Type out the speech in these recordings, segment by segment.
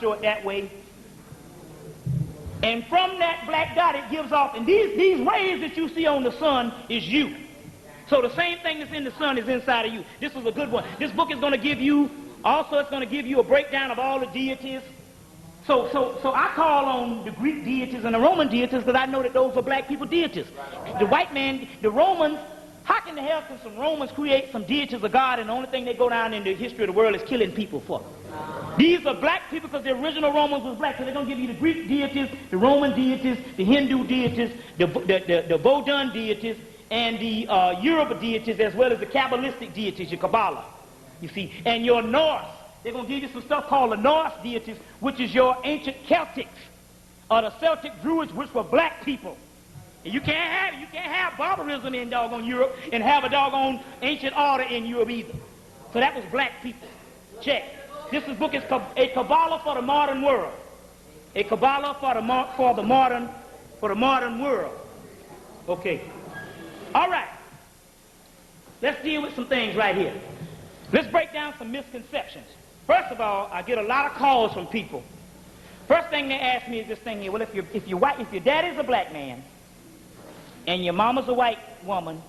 show it that way. And from that black dot, it gives off, and these rays that you see on the sun is you. So the same thing that's in the sun is inside of you. This is a good one. This book is going to give you, also it's going to give you a breakdown of all the deities. So I call on the Greek deities and the Roman deities because I know that those are black people deities. The white man, the Romans, how can the hell can some Romans create some deities of God and the only thing they go down in the history of the world is killing people for? These are black people because the original Romans was black. So they're going to give you the Greek deities, the Roman deities, the Hindu deities, the Vodun deities, and the Yoruba deities, as well as the Kabbalistic deities, your Kabbalah. You see, and your Norse. They're going to give you some stuff called the Norse deities, which is your ancient Celtics, or the Celtic Druids, which were black people. And you can't have barbarism in doggone Europe and have a doggone ancient order in Europe either. So that was black people. Check. This book is a Kabbalah for the modern world. A Kabbalah for the modern world. Okay. All right. Let's deal with some things right here. Let's break down some misconceptions. First of all, I get a lot of calls from people. First thing they ask me is this thing here. Well, if your daddy's a black man and your mama's a white woman,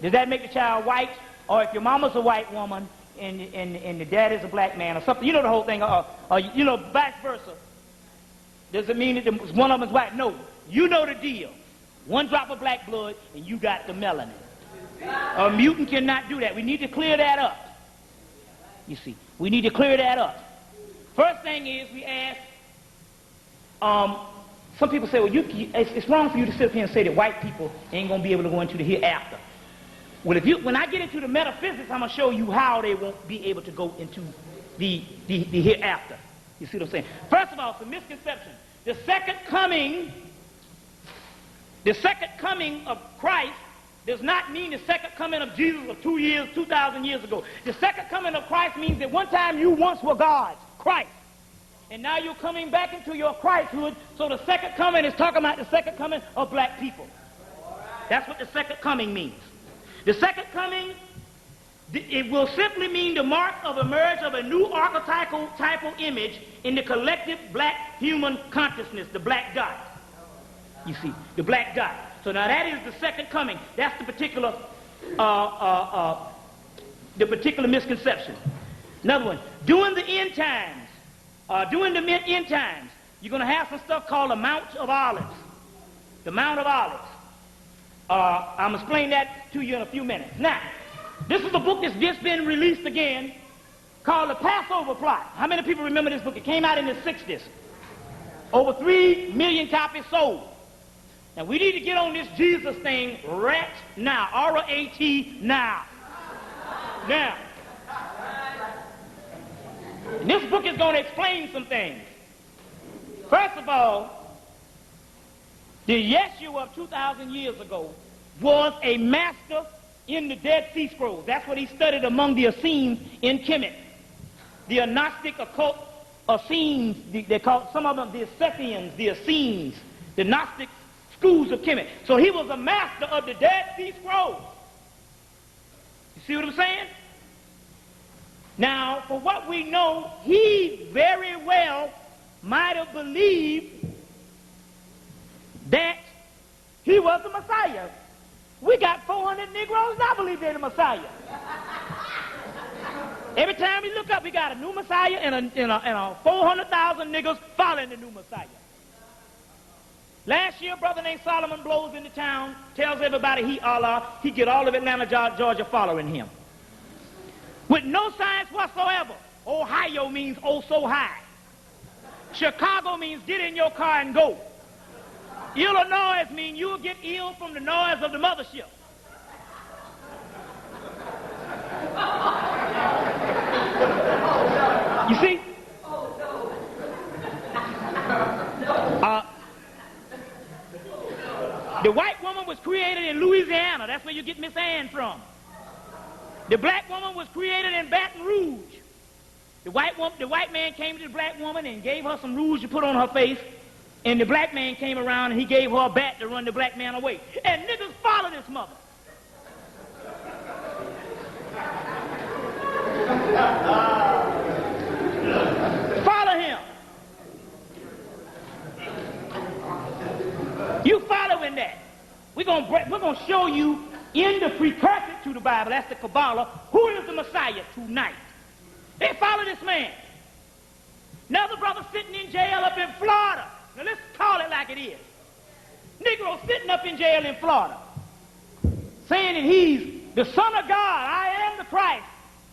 does that make the child white? Or if your mama's a white woman and the daddy's a black man or something, you know the whole thing, or you know, vice versa. Does it mean that one of them is white? No. You know the deal. One drop of black blood and you got the melanin. A mutant cannot do that. We need to clear that up. You see, we need to clear that up. First thing is we ask, some people say, well, it's wrong for you to sit up here and say that white people ain't going to be able to go into the hereafter. Well, when I get into the metaphysics, I'm going to show you how they won't be able to go into the hereafter. You see what I'm saying? First of all, it's a misconception. The second coming of Christ does not mean the second coming of Jesus of 2,000 years ago. The second coming of Christ means that one time you once were God's, Christ. And now you're coming back into your Christhood, so the second coming is talking about the second coming of black people. That's what the second coming means. The second coming, it will simply mean the mark of emerge of a new archetypal image in the collective black human consciousness, the black dot. You see, the black dot. So now that is the second coming. That's the particular misconception. Another one. During the end times, you're going to have some stuff called the Mount of Olives. The Mount of Olives. I'm going to explain that to you in a few minutes. Now, this is a book that's just been released again called The Passover Plot. How many people remember this book? It came out in the 60s. Over 3 million copies sold. Now, we need to get on this Jesus thing right now. R-A-T now. Now. And this book is going to explain some things. First of all, the Yeshua of 2,000 years ago was a master in the Dead Sea Scrolls. That's what he studied among the Essenes in Kemet. The Gnostic occult Essenes, they call some of them the Scythians, the Essenes, the Gnostic schools of Kemet. So he was a master of the Dead Sea Scrolls. You see what I'm saying? Now, for what we know, he very well might have believed that he was the Messiah. We got 400 Negroes now believe they're the Messiah. Every time we look up, we got a new Messiah and a 400,000 niggas following the new Messiah. Last year, a brother named Solomon blows into town, tells everybody he Allah. He get all of Atlanta, Georgia following him. With no science whatsoever. Ohio means oh so high. Chicago means get in your car and go. Illinois means you'll get ill from the noise of the mothership. You see? The white woman was created in Louisiana. That's where you get Miss Ann from. The black woman was created in Baton Rouge. The white man came to the black woman and gave her some rouge to put on her face. And the black man came around and he gave her a bat to run the black man away. And niggas follow this mother. Follow him. than that. We're going to show you in the precursor to the Bible, that's the Kabbalah, who is the Messiah tonight. They follow this man. Another brother sitting in jail up in Florida. Now let's call it like it is. Negro sitting up in jail in Florida, saying that he's the Son of God, I am the Christ.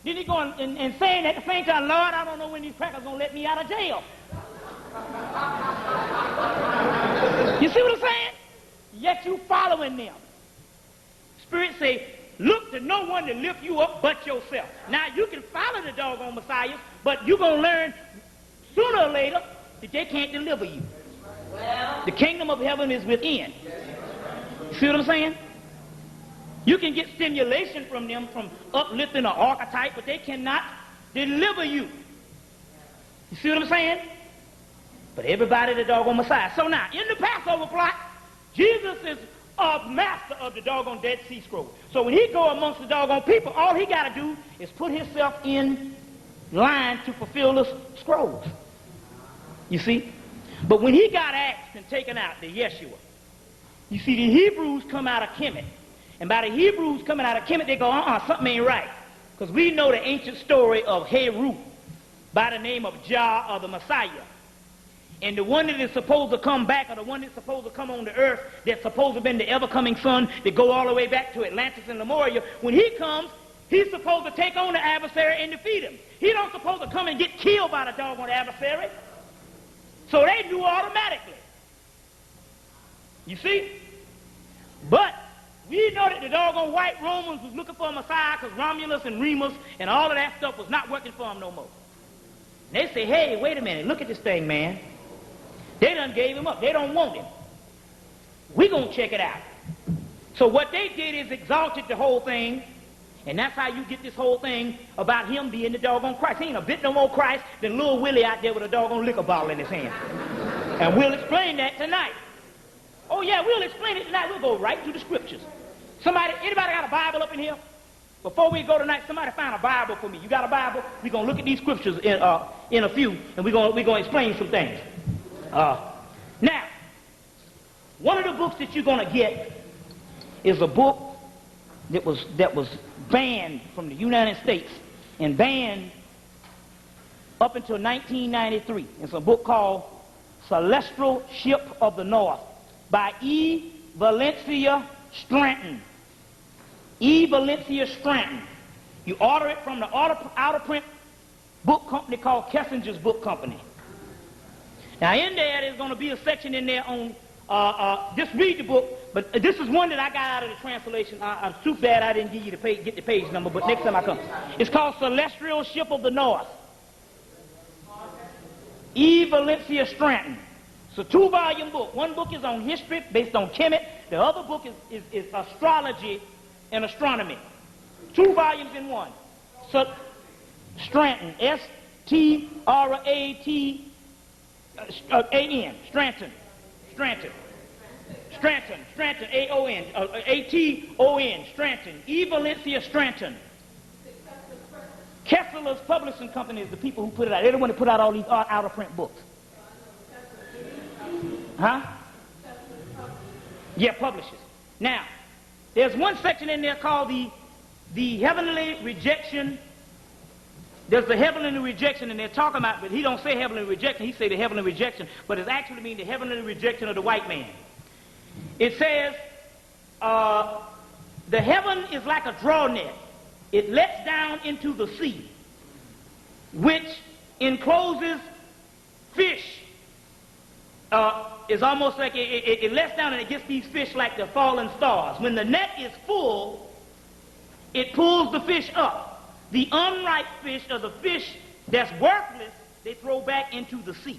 Then he going and saying at the same time, Lord, I don't know when these crackers going to let me out of jail. You see what I'm saying? Yet you following them. Spirit say, look to no one to lift you up but yourself. Now you can follow the doggone Messiah, but you're going to learn sooner or later that they can't deliver you. The kingdom of heaven is within. You see what I'm saying? You can get stimulation from them from uplifting an archetype, but they cannot deliver you. You see what I'm saying? But everybody the doggone Messiah. So now, in the Passover plot, Jesus is a master of the doggone Dead Sea Scrolls. So when he go amongst the doggone people, all he got to do is put himself in line to fulfill the scrolls. You see? But when he got axed and taken out, the Yeshua, you see the Hebrews come out of Kemet. And by the Hebrews coming out of Kemet, they go, something ain't right. Because we know the ancient story of Heru by the name of Jah or the Messiah. And the one that is supposed to come back, or the one that's supposed to come on the earth, that's supposed to have been the ever-coming son that go all the way back to Atlantis and Lemuria, when he comes, he's supposed to take on the adversary and defeat him. He don't supposed to come and get killed by the doggone adversary. So they knew automatically. You see? But we know that the doggone white Romans was looking for a Messiah because Romulus and Remus and all of that stuff was not working for them no more. And they say, hey, wait a minute, look at this thing, man. They done gave him up. They don't want him. We're going to check it out. So what they did is exalted the whole thing, and that's how you get this whole thing about him being the doggone Christ. He ain't a bit no more Christ than little Willie out there with a doggone liquor bottle in his hand. And we'll explain that tonight. Oh, yeah, we'll explain it tonight. We'll go right to the scriptures. Anybody got a Bible up in here? Before we go tonight, somebody find a Bible for me. You got a Bible? We're going to look at these scriptures in a few, and we're going to explain some things. Now, one of the books that you're going to get is a book that was banned from the United States and banned up until 1993. It's a book called Celestial Ship of the North by E. Valencia Stratton. E. Valencia Stratton. You order it from the outer print book company called Kessinger's Book Company. Now in there's going to be a section in there on, just read the book, but this is one that I got out of the translation. I'm too bad I didn't give you get the page number, but next time I come. It's called Celestial Ship of the North. E. Valencia Stratton. It's a 2-volume book. One book is on history based on Kemet. The other book is astrology and astronomy. 2 volumes in one. So Stratton, S-T-R-A-T A-N, Stratton, A-O-N, A-T-O-N, Stratton, E. Valencia Stratton. Kessler's Publishing Company is the people who put it out. They're the one that put out all these out-of-print books. Huh? Yeah, publishers. Now, there's one section in there called the heavenly rejection. There's the heavenly rejection, and they're talking about, but he don't say heavenly rejection, he say the heavenly rejection, but it actually means the heavenly rejection of the white man. It says, the heaven is like a draw net. It lets down into the sea, which encloses fish. It's almost like it lets down and it gets these fish like the fallen stars. When the net is full, it pulls the fish up. The unripe fish, or the fish that's worthless, they throw back into the sea.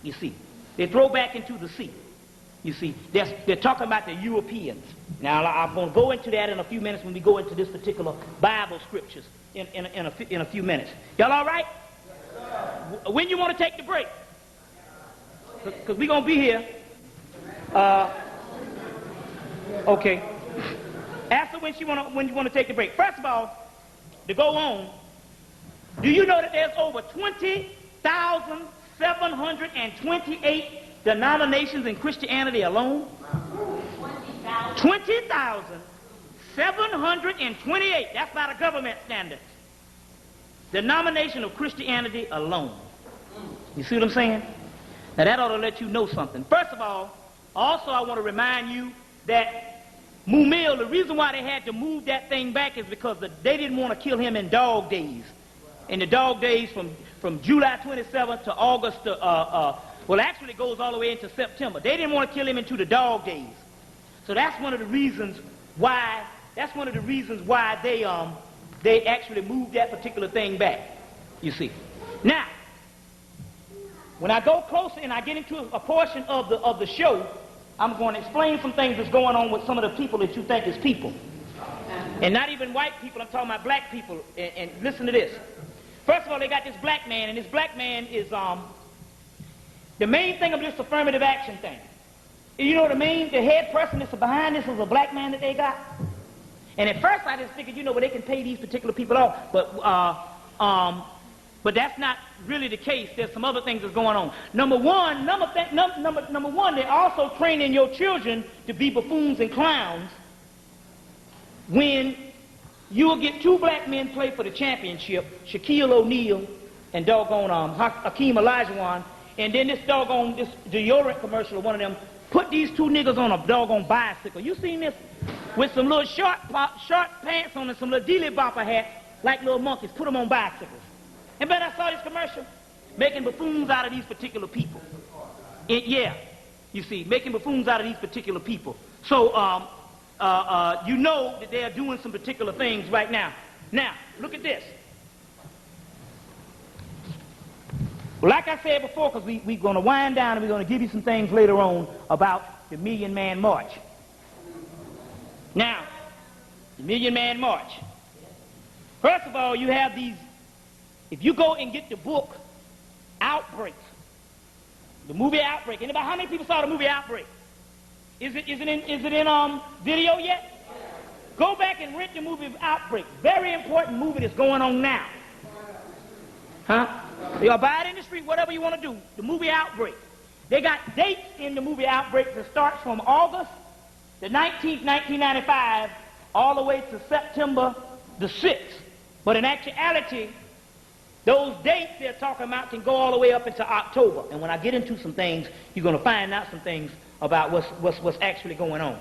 You see, they throw back into the sea. You see, they're talking about the Europeans. Now, I'm going to go into that in a few minutes when we go into this particular Bible scriptures in a few minutes. Y'all all right? Yes, when you want to take the break? Because we're going to be here. Okay. Ask her when you want to take the break. First of all, to go on, do you know that there's over 20,728 denominations in Christianity alone? 20,728. That's by the government standards. Denomination of Christianity alone. You see what I'm saying? Now that ought to let you know something. First of all, also I want to remind you that Mumil, the reason why they had to move that thing back is because they didn't want to kill him in dog days. In the dog days from July 27th to August, well actually it goes all the way into September. They didn't want to kill him into the dog days. So that's one of the reasons why, they actually moved that particular thing back, you see. Now, when I go closer and I get into a portion of the show, I'm going to explain some things that's going on with some of the people that you think is people. And not even white people, I'm talking about black people. And listen to this. First of all, they got this black man, and this black man is the main thing of this affirmative action thing. You know what I mean? The head person that's behind this is a black man that they got. And at first I just figured, you know, well, they can pay these particular people off, but that's not really the case. There's some other things that's going on. Number one, they're also training your children to be buffoons and clowns when you will get two black men play for the championship, Shaquille O'Neal and doggone Hakeem Olajuwon, and then this deodorant commercial of one of them put these two niggas on a doggone bicycle. You seen this? With some little short pants on and some little dealy bopper hats, like little monkeys, put them on bicycles. And then I saw this commercial, making buffoons out of these particular people. Yeah, you see, making buffoons out of these particular people. So, you know that they are doing some particular things right now. Now, look at this. Well, like I said before, because we're going to wind down and we're going to give you some things later on about the Million Man March. Now, the Million Man March. First of all, you have these, if you go and get the book, Outbreak, the movie Outbreak. Anybody, how many people saw the movie Outbreak? Is it in video yet? Go back and rent the movie Outbreak. Very important movie that's going on now. Huh? You'll buy it in the street, whatever you want to do. The movie Outbreak. They got dates in the movie Outbreak that starts from August the 19th, 1995, all the way to September the 6th. But in actuality, those dates they're talking about can go all the way up into October. And when I get into some things, you're going to find out some things about what's actually going on.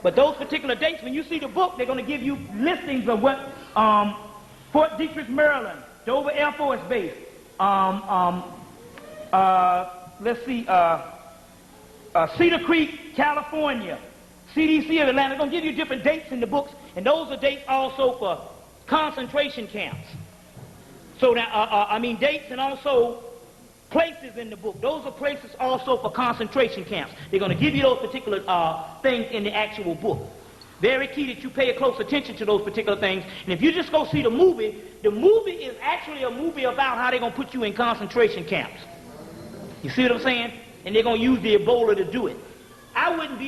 But those particular dates, when you see the book, they're going to give you listings of what Fort Detrick, Maryland, Dover Air Force Base, let's see, Cedar Creek, California, CDC of Atlanta. They're going to give you different dates in the books, and those are dates also for concentration camps. So now, dates and also places in the book. Those are places also for concentration camps. They're going to give you those particular things in the actual book. Very key that you pay close attention to those particular things. And if you just go see the movie is actually a movie about how they're going to put you in concentration camps. You see what I'm saying? And they're going to use the Ebola to do it. I wouldn't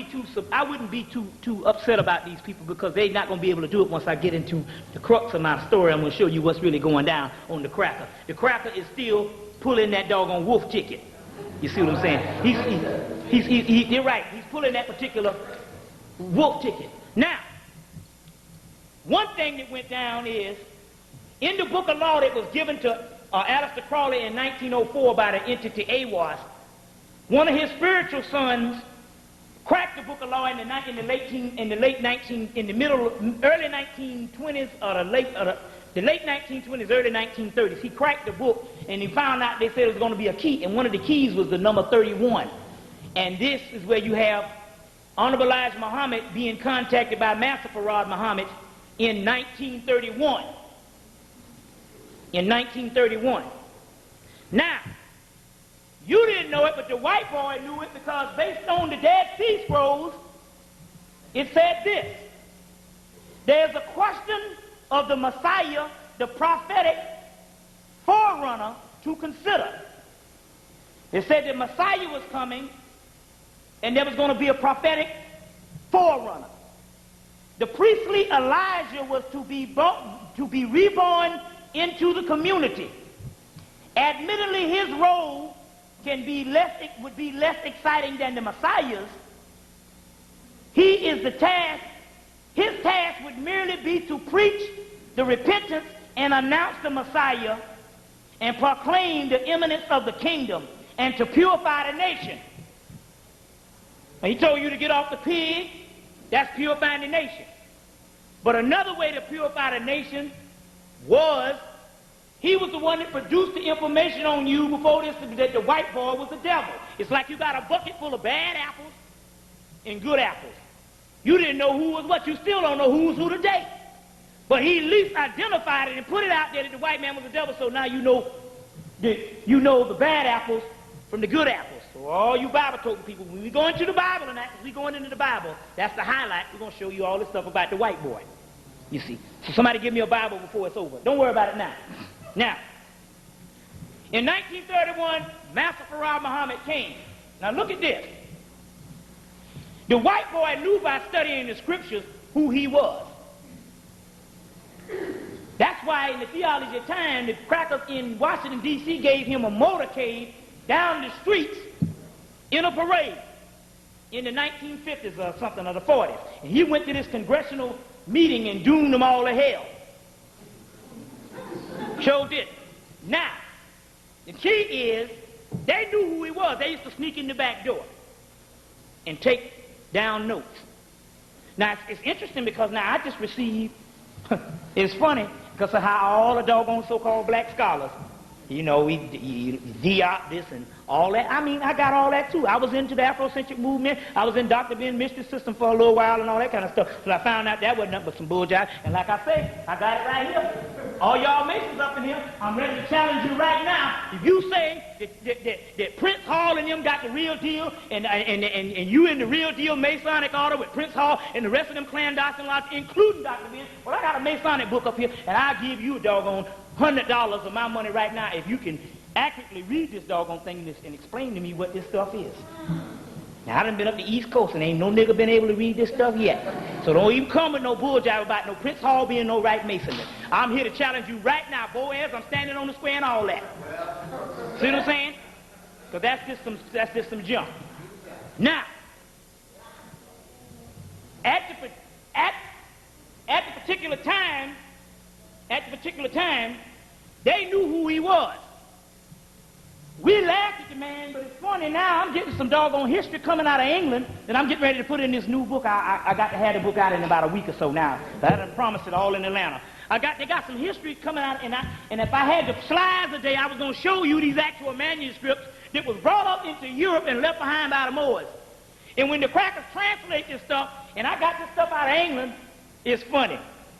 be too upset about these people because they're not going to be able to do it once I get into the crux of my story. I'm going to show you what's really going down on the cracker. The cracker is still pulling that doggone wolf ticket. You see what I'm saying? You're right. He's pulling that particular wolf ticket. Now, one thing that went down is, in the book of law that was given to Aleister Crowley in 1904 by the entity A.I.C, one of his spiritual sons cracked the book of law in the early 1920s or the late 1920s, early 1930s. He cracked the book and he found out, they said it was going to be a key, and one of the keys was the number 31. And this is where you have Honorable Elijah Muhammad being contacted by Master Farad Muhammad in 1931. In 1931. Now, you didn't know it, but the white boy knew it, because based on the Dead Sea Scrolls, it said this: there's a question of the Messiah, the prophetic forerunner, to consider. It said the Messiah was coming, and there was going to be a prophetic forerunner. The priestly Elijah was to be reborn into the community. Admittedly, his role would be less exciting than the Messiah's, he is the task. His task would merely be to preach the repentance and announce the Messiah and proclaim the imminence of the kingdom and to purify the nation. And he told you to get off the pig. That's purifying the nation. But another way to purify the nation was he was the one that produced the information on you before this, that the white boy was the devil. It's like you got a bucket full of bad apples and good apples. You didn't know who was what. You still don't know who's who today. But he at least identified it and put it out there that the white man was the devil, so now you know the bad apples from the good apples. So all you Bible-toting people, when we go into the Bible and that, we going into the Bible, that's the highlight. We're going to show you all this stuff about the white boy. You see. So somebody give me a Bible before it's over. Don't worry about it now. Now, in 1931, Master Farah Muhammad came. Now look at this. The white boy knew by studying the scriptures who he was. That's why in the Theology of Time, the crackers in Washington, D.C. gave him a motorcade down the streets in a parade in the 1950s or something, or the 40s. And he went to this congressional meeting and doomed them all to hell. Sure did. Now, the key is, they knew who he was. They used to sneak in the back door and take down notes. Now, it's interesting because now I just received, it's funny, because of how all the doggone so-called black scholars, you know, Diop this and all that. I mean, I got all that too. I was into the Afrocentric movement. I was in Dr. Ben Mystery's system for a little while and all that kind of stuff. So I found out that wasn't nothing but some bullshit. And like I say, I got it right here. All y'all Masons up in here, I'm ready to challenge you right now. If you say that Prince Hall and them got the real deal, and you in the real deal Masonic order with Prince Hall and the rest of them clandestine lots, including Dr. Ben, well, I got a Masonic book up here, and I'll give you a doggone $100 of my money right now if you can accurately read this doggone thing and explain to me what this stuff is. Now, I done been up the East Coast and ain't no nigga been able to read this stuff yet. So don't even come with no bulljive about no Prince Hall being no right Masonry. I'm here to challenge you right now, Boaz. I'm standing on the square and all that. See what I'm saying? Because that's just some junk. Now, at the particular time, they knew who he was. We laughed at the man, but it's funny now. I'm getting some doggone history coming out of England that I'm getting ready to put in this new book. I got to have the book out in about a week or so now. I done promised it all in Atlanta. They got some history coming out, and if I had the slides today, I was going to show you these actual manuscripts that was brought up into Europe and left behind by the Moors. And when the crackers translate this stuff, and I got this stuff out of England, it's funny.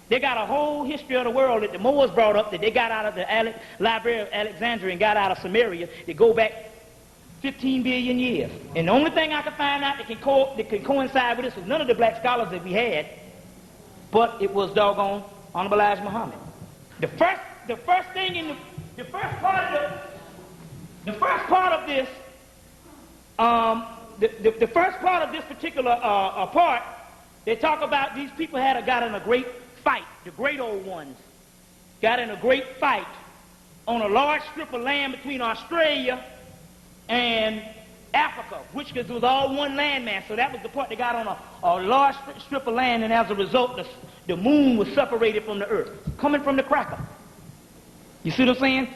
They got a whole history of the world that the Moors brought up, that they got out of the Library of Alexandria and got out of Samaria, that go back 15 billion years. And the only thing I could find out that can coincide with this was none of the black scholars that we had, but it was doggone Honorable Elijah Muhammad. The first thing in the first part of this, the first part of this particular part, they talk about these people got in a great fight. The great old ones got in a great fight on a large strip of land between Australia and Africa, which was all one landmass. So that was the part they got on a large strip of land, and as a result, the moon was separated from the earth, coming from the cracker. You see what I'm saying?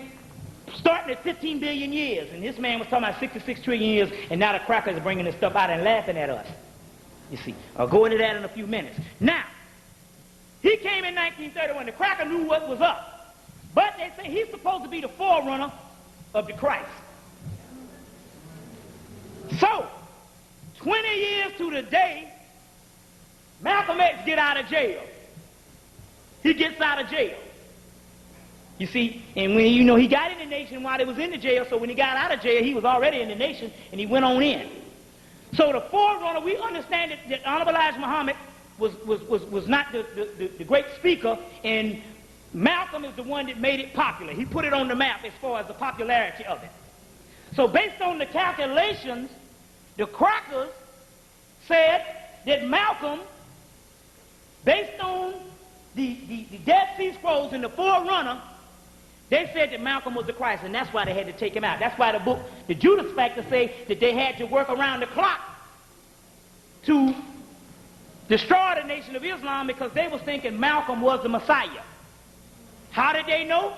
Starting at 15 billion years, and this man was talking about 66 trillion years, and now the cracker is bringing this stuff out and laughing at us. You see, I'll go into that in a few minutes. Now, he came in 1931. The cracker knew what was up. But they say he's supposed to be the forerunner of the Christ. So, 20 years to the day, Malcolm X get out of jail. He gets out of jail. You see, and when he got in the nation while he was in the jail, so when he got out of jail, he was already in the nation, and he went on in. So the forerunner, we understand that Honorable Elijah Muhammad was not the great speaker, and Malcolm is the one that made it popular. He put it on the map as far as the popularity of it. So based on the calculations, the crackers said that Malcolm, based on the Dead Sea Scrolls and the forerunner, they said that Malcolm was the Christ, and that's why they had to take him out. That's why the book, the Judas Factor, say that they had to work around the clock to destroyed the Nation of Islam because they was thinking Malcolm was the Messiah. How did they know?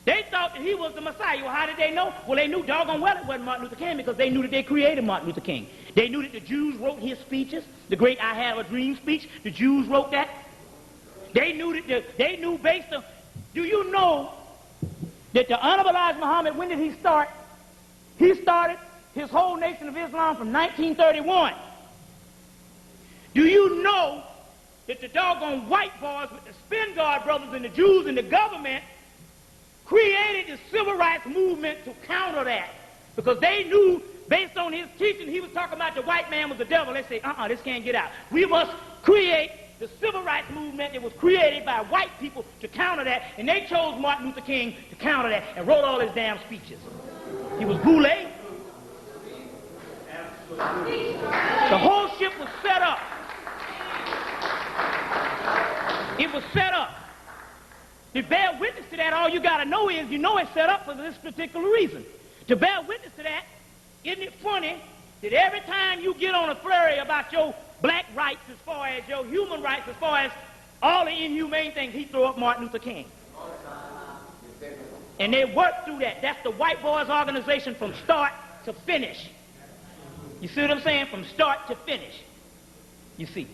They thought that he was the Messiah. Well, how did they know? Well, they knew doggone well it wasn't Martin Luther King because they knew that they created Martin Luther King. They knew that the Jews wrote his speeches, the great I Have a Dream speech. The Jews wrote that. They knew that they knew based on. Do you know that the Honorable Elijah Muhammad, when did he start? He started his whole Nation of Islam from 1931. Do you know that the doggone white boys with the Spin Guard brothers and the Jews and the government created the civil rights movement to counter that? Because they knew, based on his teaching, he was talking about the white man was the devil. They say, this can't get out. We must create the civil rights movement that was created by white people to counter that, and they chose Martin Luther King to counter that and wrote all his damn speeches. He was Boule. The whole ship was set up. It was set up. To bear witness to that, all you got to know is you know it's set up for this particular reason. To bear witness to that, isn't it funny that every time you get on a flurry about your black rights as far as your human rights, as far as all the inhumane things, he throw up Martin Luther King. And they work through that. That's the white boys organization from start to finish. You see what I'm saying? From start to finish. You see.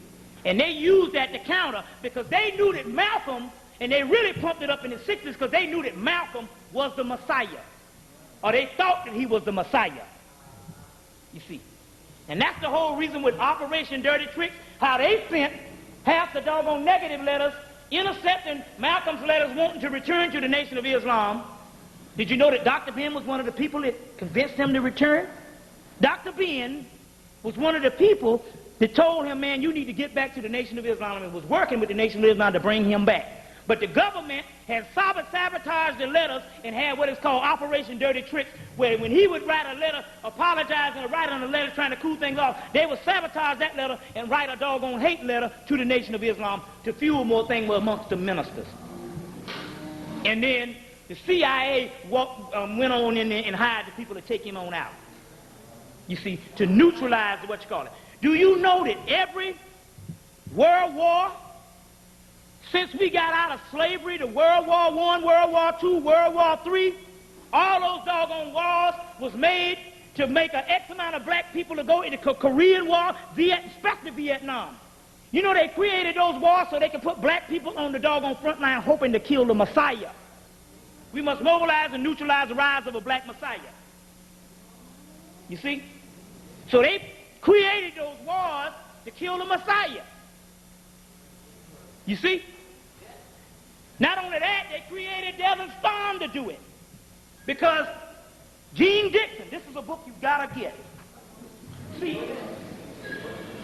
And they used that to counter because they knew that Malcolm, and they really pumped it up in the 60s because they knew that Malcolm was the Messiah. Or they thought that he was the Messiah. You see. And that's the whole reason with Operation Dirty Tricks, how they sent half the doggone negative letters intercepting Malcolm's letters wanting to return to the Nation of Islam. Did you know that Dr. Ben was one of the people that convinced him to return? Dr. Ben was one of the people that told him, man, you need to get back to the Nation of Islam, and was working with the Nation of Islam to bring him back. But the government had sabotaged the letters and had what is called Operation Dirty Tricks, where when he would write a letter apologizing or write on a letter trying to cool things off, they would sabotage that letter and write a doggone hate letter to the Nation of Islam to fuel more things amongst the ministers. And then the CIA went on in there and hired the people to take him on out. You see, to neutralize what you call it. Do you know that every world war, since we got out of slavery, to World War I, World War II, World War III, all those doggone wars was made to make an X amount of black people to go into the Korean War, especially Vietnam. You know, they created those wars so they could put black people on the doggone front line hoping to kill the Messiah. We must mobilize and neutralize the rise of a black Messiah. You see? So they created those wars to kill the Messiah. You see? Not only that, they created Devin Storm to do it. Because Gene Dixon, this is a book you've got to get. See,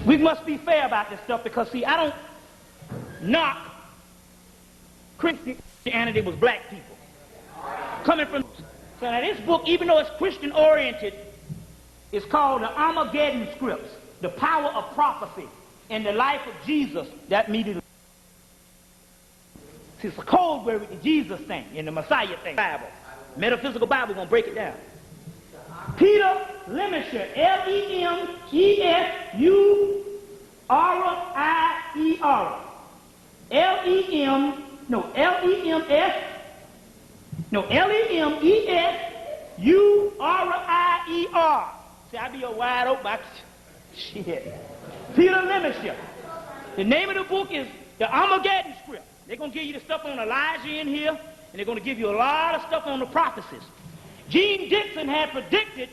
we must be fair about this stuff because, see, I don't knock Christianity was black people. Coming from... So now this book, even though it's Christian-oriented, is called the Armageddon Scripts, The Power of Prophecy in the Life of Jesus. That immediately... See, it's a code word with the Jesus thing and the Messiah thing. Bible. Metaphysical Bible, we're going to break it down. Peter Lemesher, L-E-M-E-S-U-R-I-E-R. L-E-M-E-S-U-R-I-E-R. See, I be a wide open. Shit. Peter Lemesher. The name of the book is the Armageddon Script. They're going to give you the stuff on Elijah in here, and they're going to give you a lot of stuff on the prophecies. Gene Dixon had predicted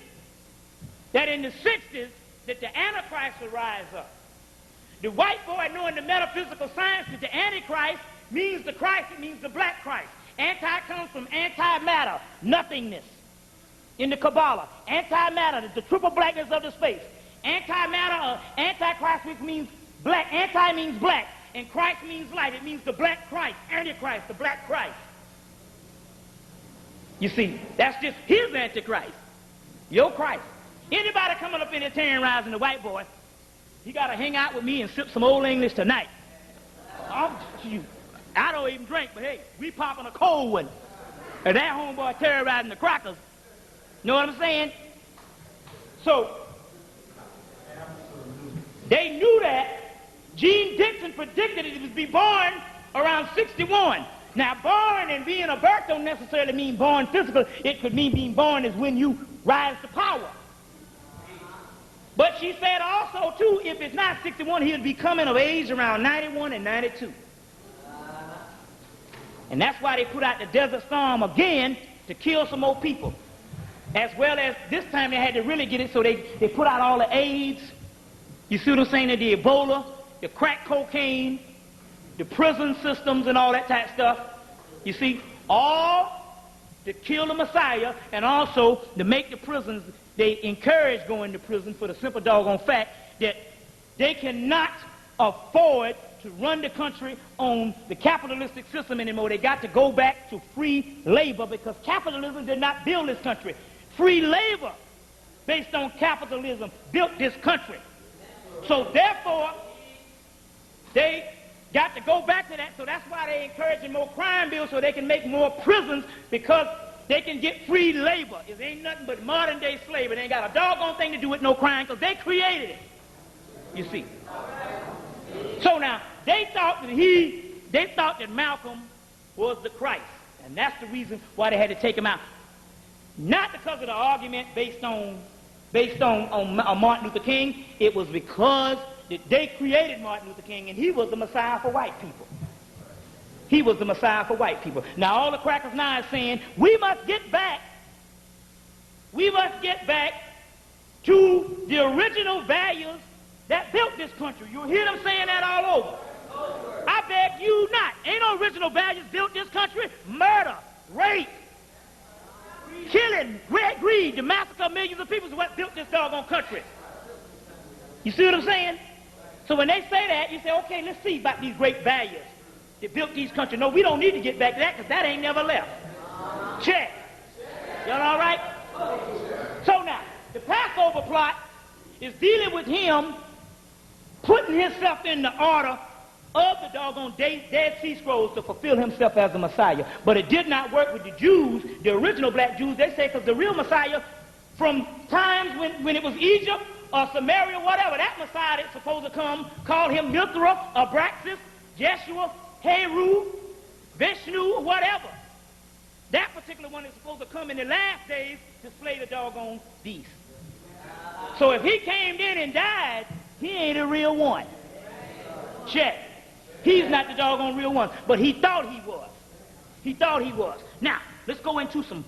that in the 60s that the Antichrist would rise up. The white boy, knowing the metaphysical science, that the Antichrist means the Christ, it means the black Christ. Anti comes from antimatter, nothingness. In the Kabbalah, antimatter, the triple blackness of the space. Antimatter, Antichrist, which means black. Anti means black, and Christ means light. It means the black Christ, Antichrist, the black Christ. You see, that's just his Antichrist, your Christ. Anybody coming up in here terrorizing the white boy, he got to hang out with me and sip some old English tonight. I don't even drink, but hey, we popping a cold one. And that homeboy terrorizing the crackers. Know what I'm saying? So, they knew that Gene Dixon predicted it would be born around 61. Now, born and being a birth don't necessarily mean born physical. It could mean being born is when you rise to power. But she said also, too, if it's not 61, he'll be coming of age around 91 and 92. And that's why they put out the Desert Storm again to kill some more people. As well as this time they had to really get it, so they put out all the AIDS. You see what I'm saying? The Ebola, the crack cocaine, the prison systems and all that type of stuff. You see, all to kill the Messiah and also to make the prisons, they encourage going to prison for the simple doggone fact that they cannot afford to run the country on the capitalistic system anymore. They got to go back to free labor because capitalism did not build this country. Free labor based on capitalism built this country. So therefore, they got to go back to that. So that's why they encouraging more crime bills so they can make more prisons because they can get free labor. It ain't nothing but modern day slavery. They ain't got a doggone thing to do with no crime because they created it. You see. So now, they thought that Malcolm was the Christ. And that's the reason why they had to take him out. Not because of the argument based on Martin Luther King. It was because they created Martin Luther King and he was the Messiah for white people. He was the Messiah for white people. Now all the crackers now are saying, we must get back to the original values that built this country. You'll hear them saying that all over. I beg you not. Ain't no original values built this country. Murder, rape, killing, greed, the massacre of millions of people is what built this doggone country. You see what I'm saying? So when they say that, you say, okay, let's see about these great values that built these countries. No, we don't need to get back to that because that ain't never left. Check. Y'all all right? So now, the Passover plot is dealing with him putting himself in the order of the doggone Dead Sea Scrolls to fulfill himself as the Messiah. But it did not work with the Jews, the original black Jews. They say because the real Messiah, from times when it was Egypt or Samaria, whatever, that Messiah that's supposed to come, called him Mithra, Abraxas, Jeshua, Heru, Vishnu, whatever. That particular one is supposed to come in the last days to slay the doggone beast. So if he came in and died, he ain't a real one. Check. He's not the doggone real one, but he thought he was. He thought he was. Now, let's go into some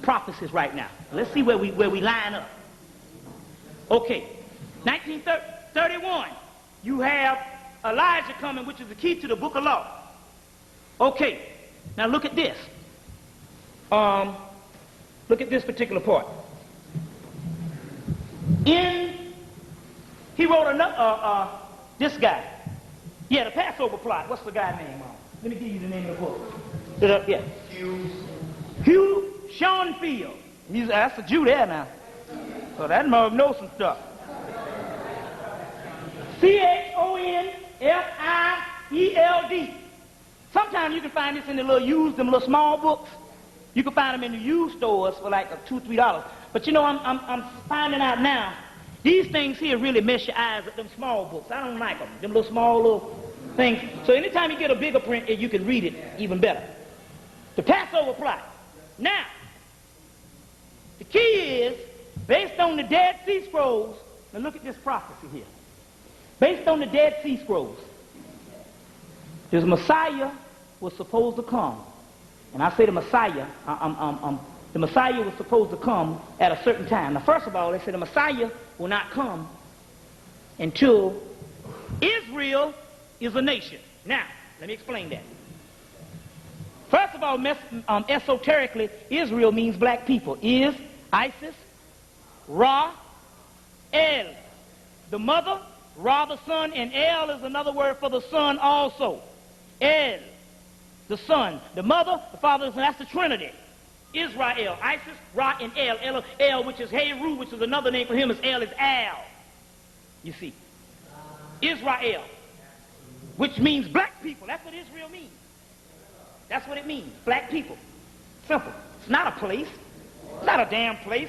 prophecies right now. Let's see where we line up. Okay. 1931, you have Elijah coming, which is the key to the book of law. Okay. Now look at this. Look at this particular part. He wrote another, this guy. Yeah, the Passover plot. What's the guy's name? Let me give you the name of the book. Yeah. Hugh Schoenfield. That's a Jew there now. So that mug knows some stuff. Schoenfield. Sometimes you can find this in the them little small books. You can find them in the used stores for like $2, $3. But you know, I'm finding out now, these things here really mess your eyes with them small books. I don't like them. Them little small little things. So anytime you get a bigger print, you can read it even better. The Passover plot. Now, the key is, based on the Dead Sea Scrolls, now look at this prophecy here. Based on the Dead Sea Scrolls, this Messiah was supposed to come. And I say the Messiah, the Messiah was supposed to come at a certain time. Now, first of all, they say the Messiah will not come until Israel is a nation. Now, let me explain that. First of all, esoterically, Israel means black people. Is, Isis, Ra, El. The mother, Ra the son, and El is another word for the son also. El, the son. The mother, the father, and that's the Trinity. Israel, Isis, Ra, and El. El, which is Heru, which is another name for him, is El, is Al. You see. Israel, which means black people. That's what Israel means. That's what it means. Black people. Simple. It's not a place. It's not a damn place.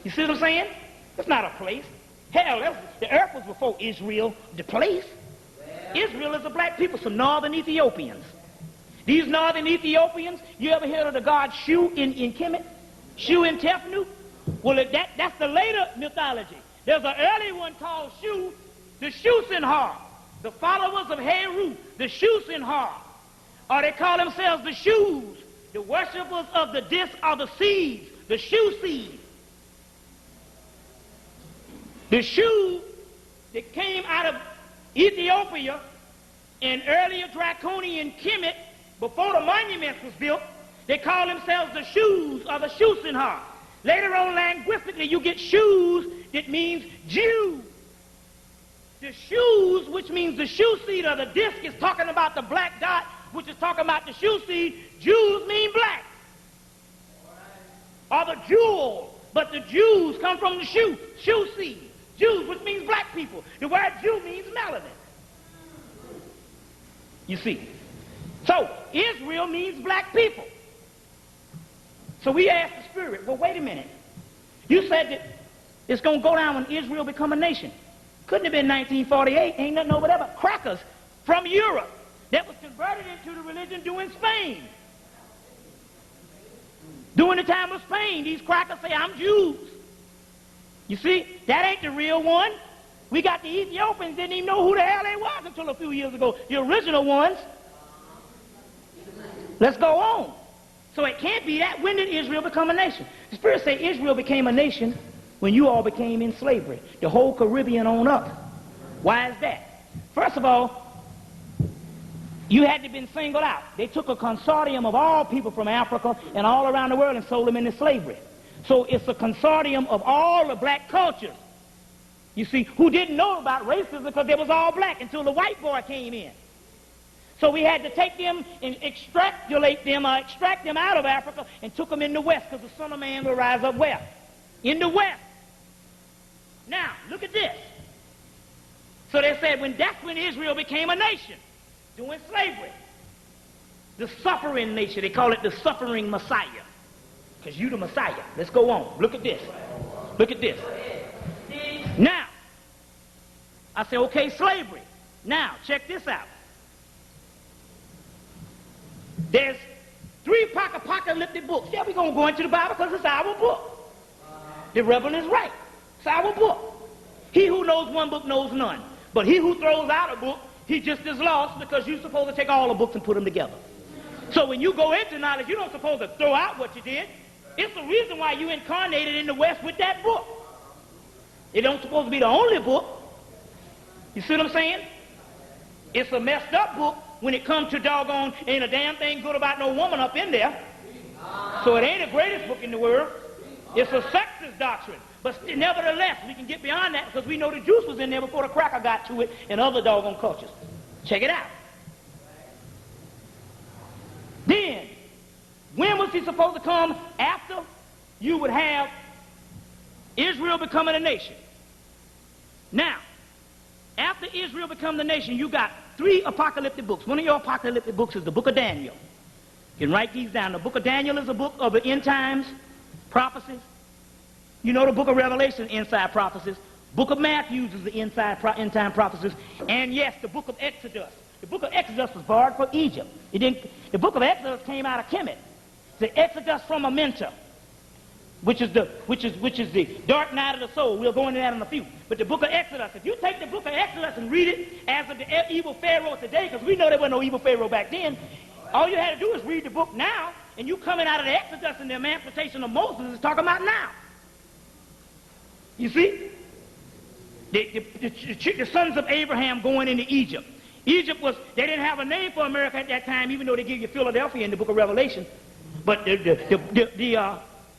You see what I'm saying? It's not a place. Hell, the earth was before Israel, the place. Israel is the black people, some northern Ethiopians. These northern Ethiopians, you ever heard of the god Shu in Kemet? Shu in Tefnu? Well, that's the later mythology. There's an early one called Shu, the Shusenhar, the followers of Heru, the Shusenhar. Or they call themselves the Shus, the worshippers of the disc or the seeds, the Shu seed. The Shu that came out of Ethiopia in earlier Draconian Kemet, before the monuments was built, they call themselves the Shus or the Shusenhar. Later on, linguistically, you get Shus that means Jew. The Shus, which means the Shu seed or the disc, is talking about the black dot, which is talking about the Shu seed. Jews mean black. Or the jewel, but the Jews come from the Shu seed. Jews, which means black people. The word Jew means melanin. You see. So, Israel means black people. So we asked the Spirit, well, wait a minute. You said that it's going to go down when Israel become a nation. Couldn't have been 1948. Ain't nothing over there but crackers from Europe that was converted into the religion during Spain. During the time of Spain, these crackers say, I'm Jews. You see, that ain't the real one. We got the Ethiopians didn't even know who the hell they was until a few years ago. The original ones. Let's go on. So it can't be that. When did Israel become a nation? The Spirit say Israel became a nation when you all became in slavery. The whole Caribbean on up. Why is that? First of all, you had to have been singled out. They took a consortium of all people from Africa and all around the world and sold them into slavery. So it's a consortium of all the black cultures, you see, who didn't know about racism because they was all black until the white boy came in. So we had to take them and extract them out of Africa and took them in the West because the Son of Man will rise up where? In the West. Now, look at this. So they said that's when Israel became a nation, during slavery. The suffering nation, they call it the suffering Messiah. Because you the Messiah. Let's go on. Look at this. Look at this. Now, I say, okay, slavery. Now, check this out. There's 3 apocalyptic books. Yeah, we're going to go into the Bible because it's our book. The rebel is right. It's our book. He who knows one book knows none. But he who throws out a book, he just is lost because you're supposed to take all the books and put them together. So when you go into knowledge, you're not supposed to throw out what you did. It's the reason why you incarnated in the West with that book. It don't supposed to be the only book. You see what I'm saying? It's a messed up book when it comes to doggone, ain't a damn thing good about no woman up in there. So it ain't the greatest book in the world. It's a sexist doctrine. But nevertheless, we can get beyond that because we know the juice was in there before the cracker got to it and other doggone cultures. Check it out. Then, when was he supposed to come? After you would have Israel becoming a nation. Now, after Israel become the nation, you got 3 apocalyptic books. One of your apocalyptic books is the book of Daniel. You can write these down. The book of Daniel is a book of the end times prophecies. You know the book of Revelation, inside prophecies. Book of Matthew is the end time prophecies. And yes, the book of Exodus. The book of Exodus was borrowed from Egypt. The book of Exodus came out of Kemet. The Exodus from Amenta, which is the dark night of the soul. We'll go into that in a few. But the book of Exodus, if you take the book of Exodus and read it as of the evil Pharaoh today, because we know there wasn't no evil Pharaoh back then, all you had to do is read the book now, and you coming out of the Exodus and the emancipation of Moses is talking about now. You see? The sons of Abraham going into Egypt. Egypt they didn't have a name for America at that time, even though they give you Philadelphia in the book of Revelation. But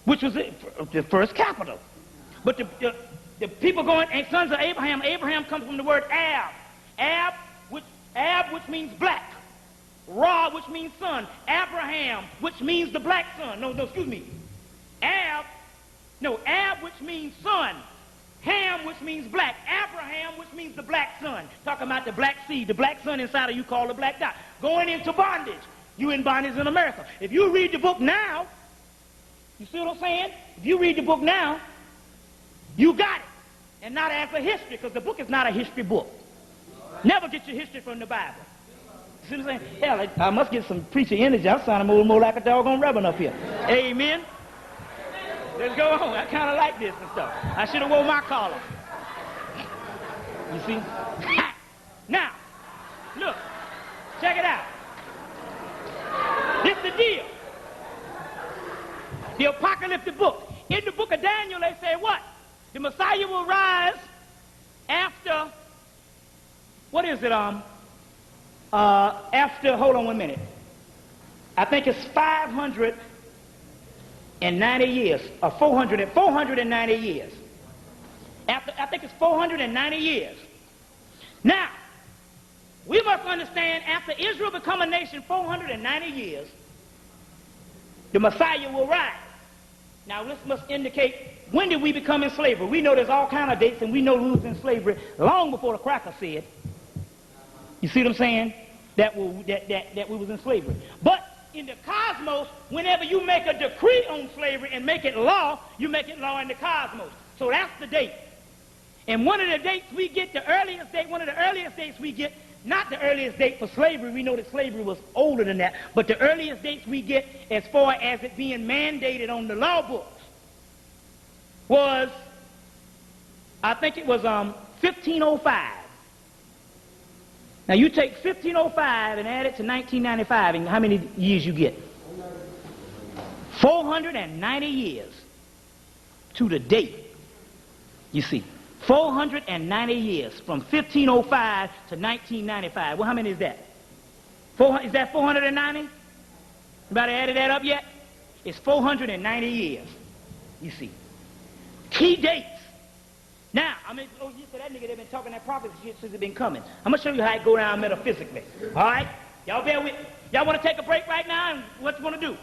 which was the first capital. But the people going, and sons of Abraham, Abraham comes from the word Ab, which means black. Ra, which means son. Abraham, which means the black son. No, excuse me. Ab, which means son. Ham, which means black. Abraham, which means the black son. Talking about the black seed, the black son inside of you called the black dot. Going into bondage. You in bondage in America. If you read the book now, you see what I'm saying? If you read the book now, you got it. and not as a history, because the book is not a history book. Never get your history from the Bible. See what I'm saying? Hell, I must get some preacher energy. I'm sounding more like a doggone reverend up here. Amen. Let's go on. I kind of like this and stuff. I should have worn my collar. You see? Now, look. Check it out. This is the deal. The apocalyptic book. In the book of Daniel, they say what? The Messiah will rise after, what is it, after, hold on 1 minute. I think it's 590 years, or 490 years. After, I think it's 490 years. Now, we must understand, after Israel become a nation 490 years, the Messiah will rise. Now, this must indicate, when did we become in slavery? We know there's all kind of dates, and we know we was in slavery long before the cracker said. You see what I'm saying? That we was in slavery. But in the cosmos, whenever you make a decree on slavery and make it law, you make it law in the cosmos. So that's the date. And one of the dates we get, one of the earliest dates we get, not the earliest date for slavery, we know that slavery was older than that, but the earliest dates we get as far as it being mandated on the law books was, I think it was 1505. Now you take 1505 and add it to 1995, and how many years you get? 490 years to the date. You see, 490 years from 1505 to 1995. Well, how many is that? Is that 490? Anybody added that up yet? It's 490 years. You see, key dates. Now, I mean, oh, you said that nigga, they've been talking that prophecy shit since it's been coming. I'm going to show you how it go down metaphysically. All right? Y'all bear with me. Y'all want to take a break right now? And what you want to do?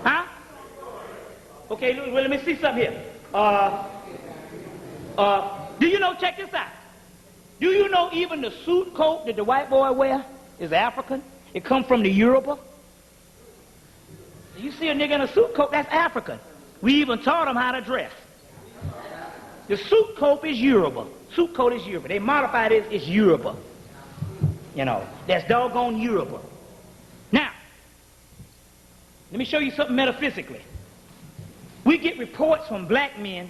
Huh? Okay, well, let me see something here. Do you know, check this out. Do you know even the suit coat that the white boy wear is African? It comes from the Yoruba. You see a nigga in a suit coat, that's African. We even taught him how to dress. The suit coat is Yoruba. Suit coat is Yoruba. They modified it, it's Yoruba. You know, that's doggone Yoruba. Now, let me show you something metaphysically. We get reports from black men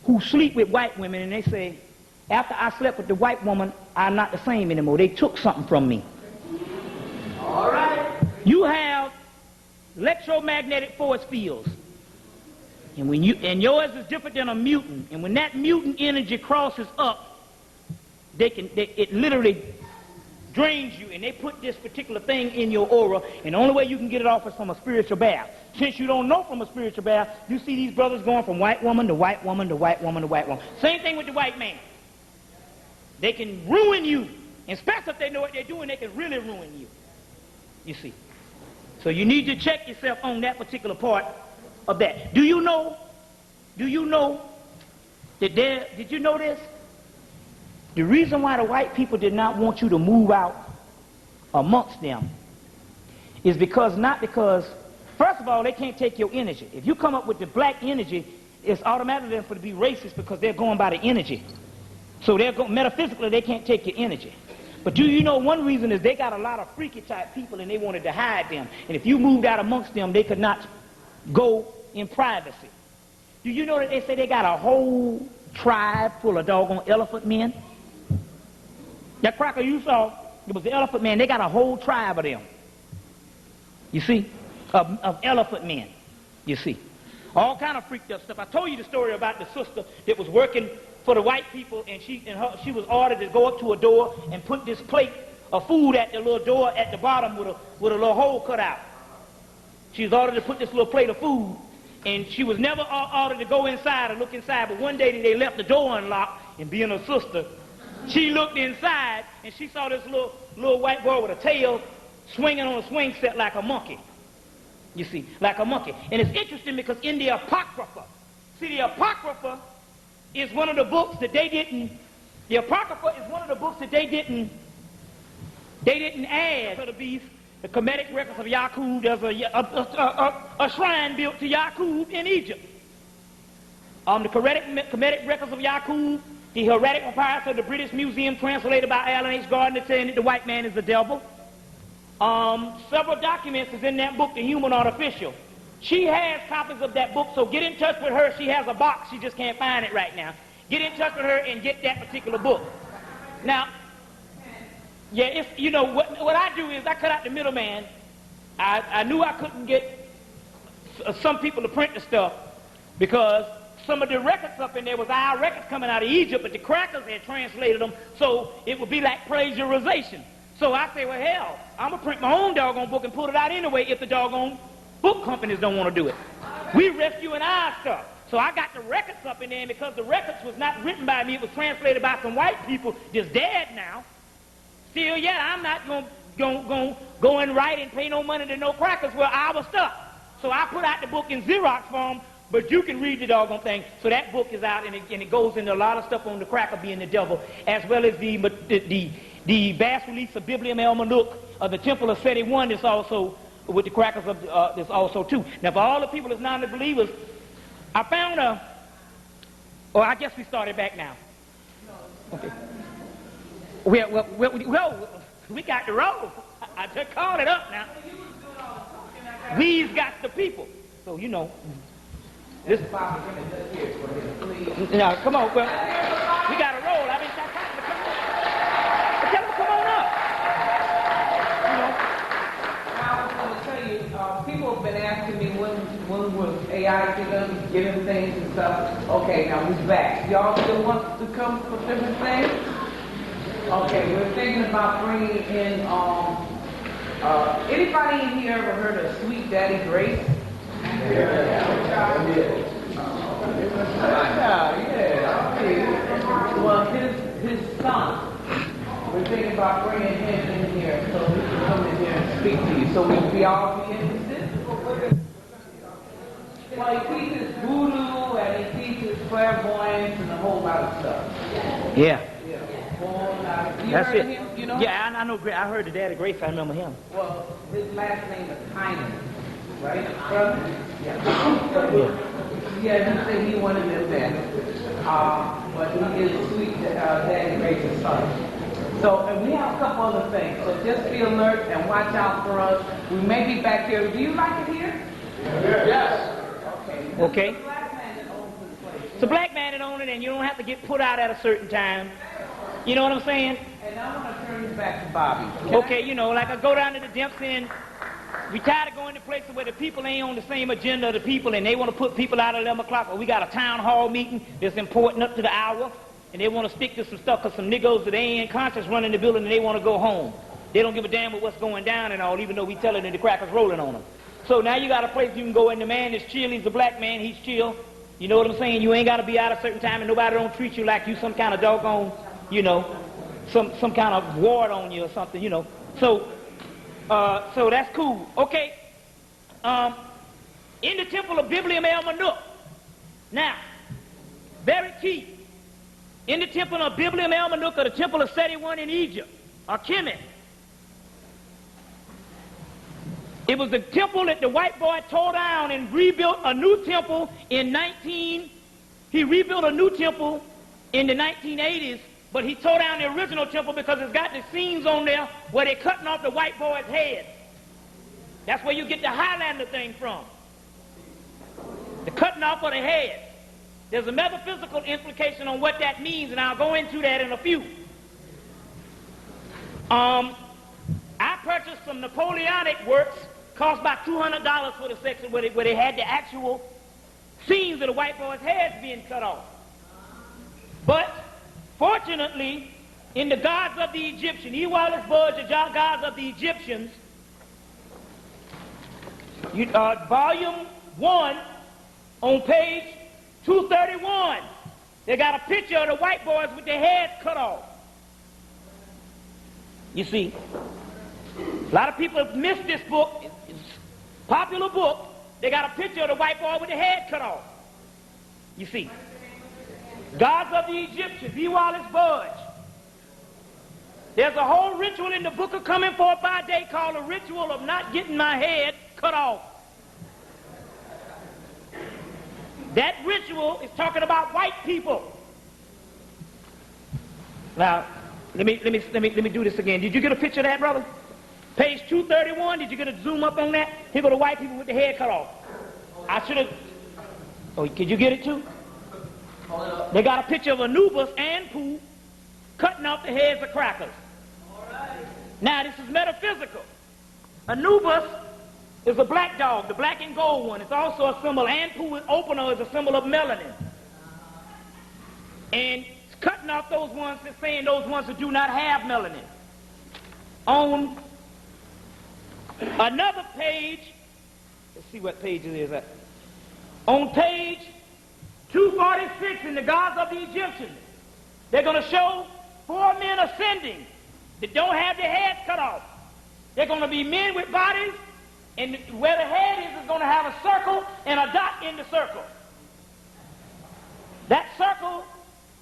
who sleep with white women, and they say, after I slept with the white woman, I'm not the same anymore. They took something from me. All right. You have electromagnetic force fields. And yours is different than a mutant. And when that mutant energy crosses up, it literally drains you, and they put this particular thing in your aura, and the only way you can get it off is from a spiritual bath. Since you don't know from a spiritual bath, you see these brothers going from white woman to white woman to white woman to white woman. Same thing with the white man. They can ruin you, and especially if they know what they're doing, they can really ruin you. You see. So you need to check yourself on that particular part of that. Do you know that did you know this? The reason why the white people did not want you to move out amongst them is not because, first of all, they can't take your energy. If you come up with the black energy, it's automatically for to be racist because they're going by the energy. So metaphysically, they can't take your energy. But do you know one reason is they got a lot of freaky type people and they wanted to hide them. And if you moved out amongst them, they could not go in privacy. Do you know that they say they got a whole tribe full of doggone elephant men? That cracker you saw, it was the elephant man. They got a whole tribe of them. You see? Of elephant men. You see? All kind of freaked up stuff. I told you the story about the sister that was working for the white people, and she was ordered to go up to a door and put this plate of food at the little door at the bottom with a little hole cut out. She was ordered to put this little plate of food, and she was never ordered to go inside or look inside, but one day they left the door unlocked, and being a sister, she looked inside, and she saw this little white boy with a tail swinging on a swing set like a monkey. You see, like a monkey. And it's interesting because in the Apocrypha, see, the Apocrypha is one of the books that they didn't add to the beast. The Kemetic records of Yakub, there's a shrine built to Yakub in Egypt. the Kemetic records of Yakub, the Hieratic papyrus of the British Museum translated by Alan H. Gardner saying that the white man is the devil. Several documents is in that book, The Human Artificial. She has copies of that book, so get in touch with her. She has a box. She just can't find it right now. Get in touch with her and get that particular book. Now, yeah, it's, you know, what I do is I cut out the middleman. I knew I couldn't get some people to print the stuff because some of the records up in there was our records coming out of Egypt, but the crackers had translated them, so it would be like plagiarization. So I say, well, hell, I'm going to print my own doggone book and put it out anyway if the doggone book companies don't want to do it. We rescuing our stuff. So I got the records up in there, and because the records was not written by me, it was translated by some white people just dead now. Still, yeah, I'm not going to go and write and pay no money to no crackers for our stuff. So I put out the book in Xerox form, but you can read the doggone thing. So that book is out, and it goes into a lot of stuff on the cracker being the devil, as well as the bas reliefs of Biblium El Maluk of the Temple of Seti I is also with the crackers of this also too. Now for all the people that's non-believers, I found I guess we started back now. Okay. Well, we got the roll. I just called it up now. We've got the people. So you know. This Bobby Hemmitt, let's hear it for him, please. Now, come on, well, we got to roll. I mean, tell them to come on up. You know. Now, I was going to tell you, people have been asking me when was A.I.C going to give him things and stuff. Okay, now we're back. Y'all still want to come for different things? Okay, we're thinking about bringing in, anybody in here ever heard of Sweet Daddy Grace? Well, his son, we're thinking about bringing him in here so he can come in here and speak to you. So we all be interested? Well, he teaches voodoo and he teaches clairvoyance and a whole lot of stuff. Yeah. That's it. Him, you know? Yeah, I know. I heard the Daddy Grace. I remember him. Well, his last name is Hyman. Right, brother? Yeah. He said he wanted them there. But he is Sweet Daddy Grace's son. So, and we have a couple other things. So just be alert and watch out for us. We may be back here. Do you like it here? Yes. Okay. It's a black man that owns this place. It's a black man that owns it, and you don't have to get put out at a certain time. You know what I'm saying? And I want to turn this back to Bobby. Okay, you know, like I go down to the Dempsey and we tired of going to places where the people ain't on the same agenda of the people and they want to put people out at 11 o'clock. Or we got a town hall meeting that's important up to the hour and they want to stick to some stuff because some niggas that they ain't conscious running the building and they want to go home. They don't give a damn with what's going down and all, even though we telling them the crackers rolling on them. So now you got a place you can go in. The man is chill. He's a black man. He's chill. You know what I'm saying? You ain't got to be out a certain time and nobody don't treat you like you some kind of doggone, you know, some kind of ward on you or something, you know. So that's cool. Okay. In the temple of Biblium El Maluk. Now, very key. In the temple of Biblium El Maluk, or the temple of Seti I in Egypt, or Kemet. It was the temple that the white boy tore down and rebuilt a new temple in he rebuilt a new temple in the 1980s, but he tore down the original temple because it's got the scenes on there where they're cutting off the white boy's head. That's where you get the Highlander thing from. The cutting off of the head. There's a metaphysical implication on what that means, and I'll go into that in a few. I purchased some Napoleonic works, cost about $200 for the section where they had the actual scenes of the white boy's heads being cut off. But fortunately, in the gods of the Egyptians, Ewalis Budge, the gods of the Egyptians, volume 1 on page 231, they got a picture of the white boys with their heads cut off. You see, a lot of people have missed this book. It's a popular book. They got a picture of the white boy with the head cut off. You see, gods of the Egyptians, Ewalis Budge. There's a whole ritual in the book of Coming Forth by Day called the ritual of not getting my head cut off. That ritual is talking about white people. Now, let me do this again. Did you get a picture of that, brother? Page 231. Did you get a zoom up on that? Here go the white people with the head cut off. I should have. Oh, could you get it too? They got a picture of Anubis and Pooh cutting off the heads of crackers. Now, this is metaphysical. Anubis is a black dog, the black and gold one. It's also a symbol. Anpu opener is a symbol of melanin. And cutting off those ones is saying those ones who do not have melanin. On another page, let's see what page it is at. On page 246 in the Gods of the Egyptians, they're going to show 4 men ascending that don't have their heads cut off. They're going to be men with bodies, and where the head is going to have a circle and a dot in the circle. That circle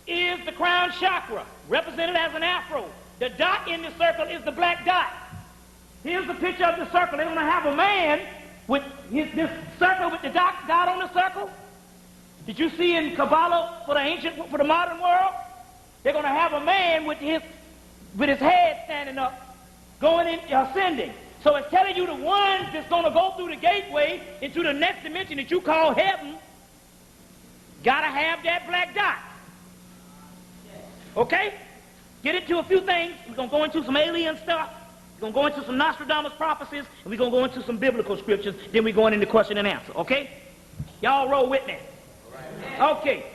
is the crown chakra, represented as an afro. The dot in the circle is the black dot. Here's the picture of the circle. They're going to have a man with this circle with the dot on the circle. Did you see in Kabbalah for the modern world? They're going to have a man with his head standing up, going in, ascending. So it's telling you the one that's going to go through the gateway into the next dimension that you call heaven, got to have that black dot. Okay? Get into a few things. We're going to go into some alien stuff. We're going to go into some Nostradamus prophecies, and we're going to go into some biblical scriptures. Then we're going into question and answer. Okay? Y'all roll with me. Okay.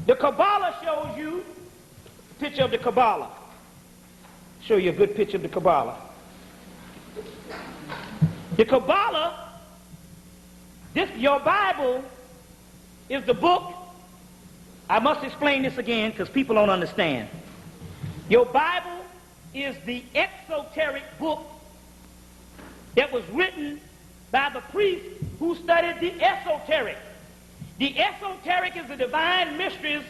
The Kabbalah shows you a picture of the Kabbalah. Show you a good picture of the Kabbalah. The Kabbalah, your Bible is the book. I must explain this again because people don't understand. Your Bible is the exoteric book that was written by the priests who studied the esoteric. The esoteric is the divine mysteries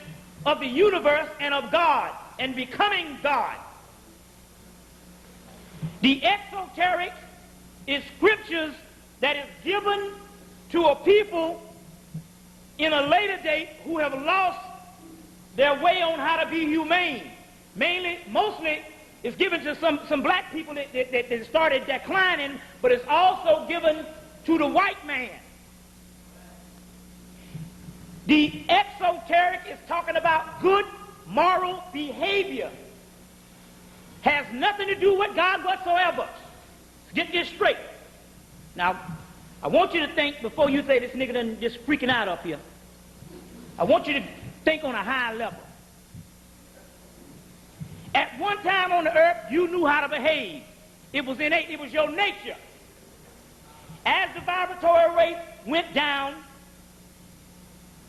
of the universe and of God and becoming God. The exoteric is scriptures that is given to a people in a later date who have lost their way on how to be humane. Mostly, it's given to some black people that started declining, but it's also given to the white man. The exoteric is talking about good moral behavior. Has nothing to do with God whatsoever. Get this straight. Now, I want you to think before you say this nigga done just freaking out up here. I want you to think on a high level. At one time on the earth, you knew how to behave. It was innate. It was your nature. As the vibratory rate went down,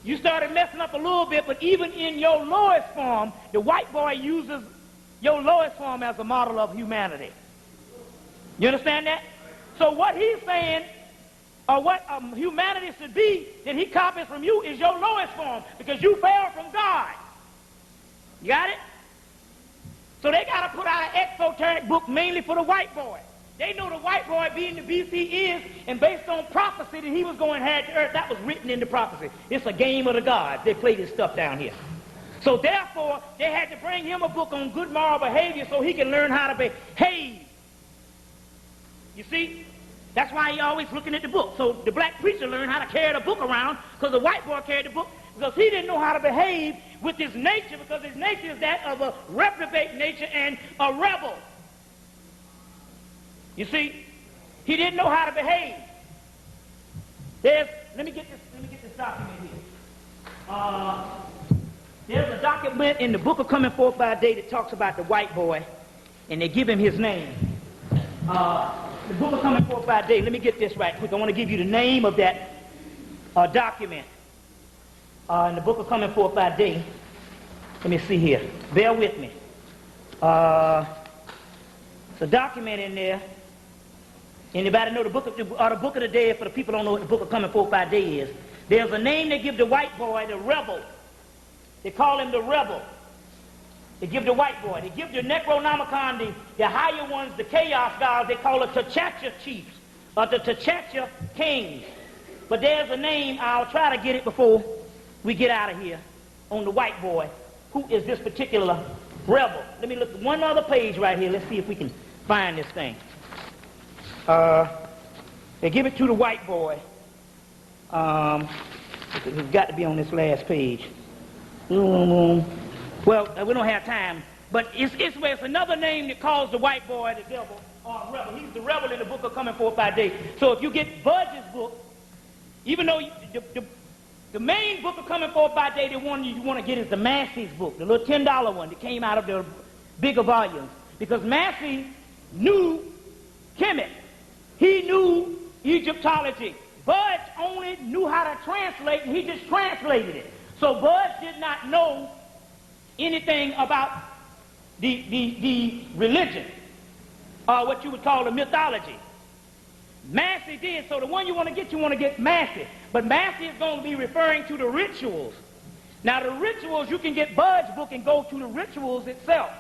you started messing up a little bit, but even in your lowest form, the white boy uses your lowest form as a model of humanity. You understand that? So what he's saying, or what humanity should be, that he copies from you is your lowest form, because you fell from God. You got it? So they got to put out an exoteric book mainly for the white boy. They know the white boy being the beast he is, and based on prophecy that he was going to have to earth, that was written in the prophecy. It's a game of the gods. They play this stuff down here. So therefore, they had to bring him a book on good moral behavior so he can learn how to behave. You see? That's why he always looking at the book. So the black preacher learned how to carry the book around because the white boy carried the book because he didn't know how to behave with his nature, because his nature is that of a reprobate nature and a rebel. You see? He didn't know how to behave. Let me get this document here. There's a document in the Book of Coming Forth by Day that talks about the white boy, and they give him his name. The Book of Coming Forth by Day, let me get this right quick. I want to give you the name of that document. In the Book of Coming Forth by Day, let me see here. Bear with me. It's a document in there. Anybody know the book of the day? For the people who don't know what the Book of Coming Forth by Day is, there's a name they give the white boy, the rebel. They call him the rebel. They give the white boy. They give the Necronomicon, the higher ones, the chaos gods. They call it T'Chacha chiefs, or the T'Chacha kings. But there's a name, I'll try to get it before we get out of here, on the white boy, who is this particular rebel. Let me look at one other page right here. Let's see if we can find this thing. They give it to the white boy. It's got to be on this last page. Well, we don't have time, but it's another name that calls the white boy the devil or rebel. He's the rebel in the book of Coming Forth by Day. So if you get Budge's book, even though the main book of Coming Forth by Day, the one you want to get is the Massey's book, the little $10 one that came out of the bigger volumes. Because Massey knew Kemet. He knew Egyptology. Budge only knew how to translate, and he just translated it. So Budge did not know anything about the religion, or what you would call the mythology. Massey did. So the one you want to get Massey. But Massey is going to be referring to the rituals. Now the rituals, you can get Budge's book and go to the rituals itself.